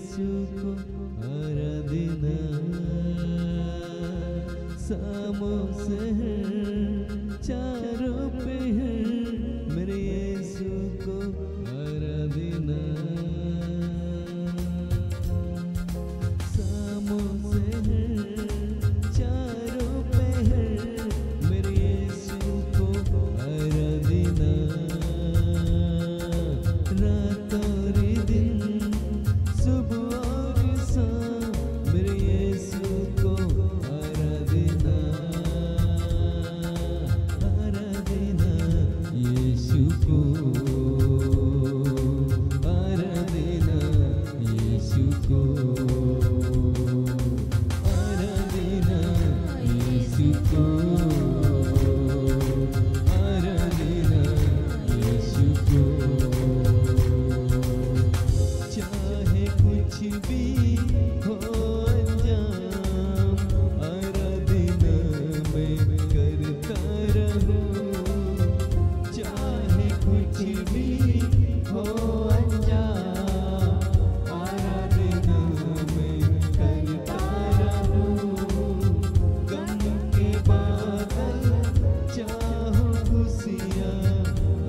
यीशु को आराधना सामों से है चारों पे है मेरे यीशु को आराधना सामों से है चारों पे है मेरे यीशु को आराधना रात और दिन सुबह और शाम मेरे यीशु को आराधना आराधना यीशु को आराधना यीशु को आराधना यीशु को आराधना यीशु को चाहे कुछ भी हो अंजाम आराधना मैं करता रहूं चाहे कुछ भी हो अंजाम आराधना मैं करता रहूं गम के बादल चाहो खुशियाँ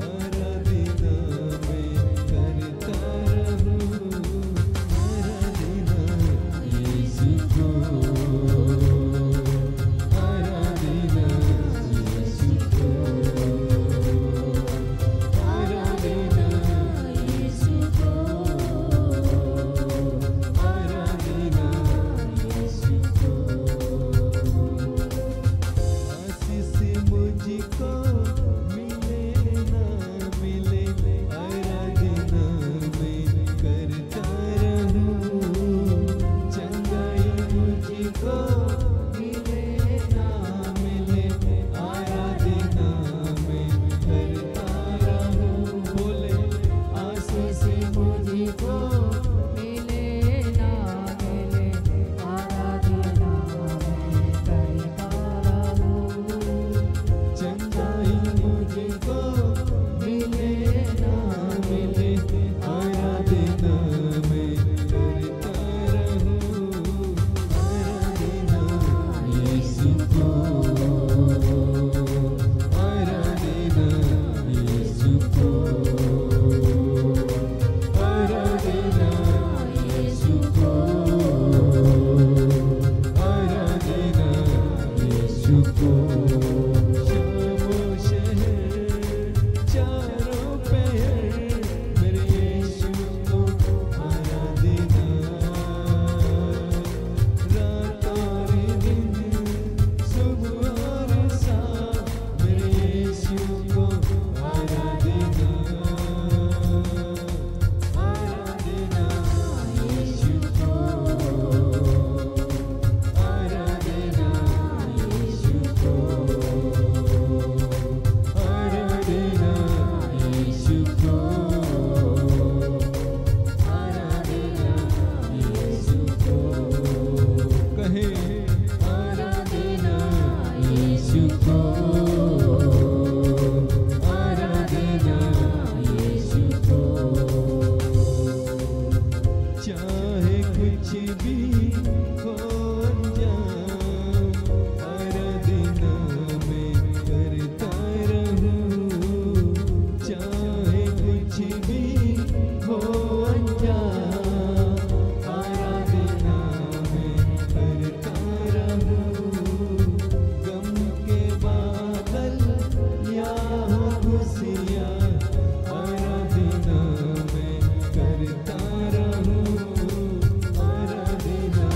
आराधना मैं करता रहूं आराधना यीशु को आराधना यीशु को आराधना यीशु को आराधना यीशु को आशीष मुझको मिले ना मिले आराधना मैं करता रहूं चंगाई मुझको मिले ना मिले आराधना मैं करता रहूं बोले आशीष मुझको मिले ना मिले आराधना मैं करता रहूं चंगाई मुझको मिले ना मिले आराधना मैं करता रहूं आराधना यीशु को आराधना यीशु को आराधना यीशु को आराधना यीशु को शामों शहर चारों पे है मेरे यीशु को आराधना रात और दिन सुबह और शाम मेरे यीशु को आराधना आराधना यीशु को आराधना यीशु को आराधना यीशु को आराधना यीशु को कहे आराधना यीशु को आराधना यीशु को चाहे कुछ भी हो अंजाम आराधना मैं करता रहूं चाहे कुछ भी हो अंजाम आराधना मैं करता रहूं गम के बादल या हो खुशियाँ आराधना मैं करता रहूं आराधना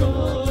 को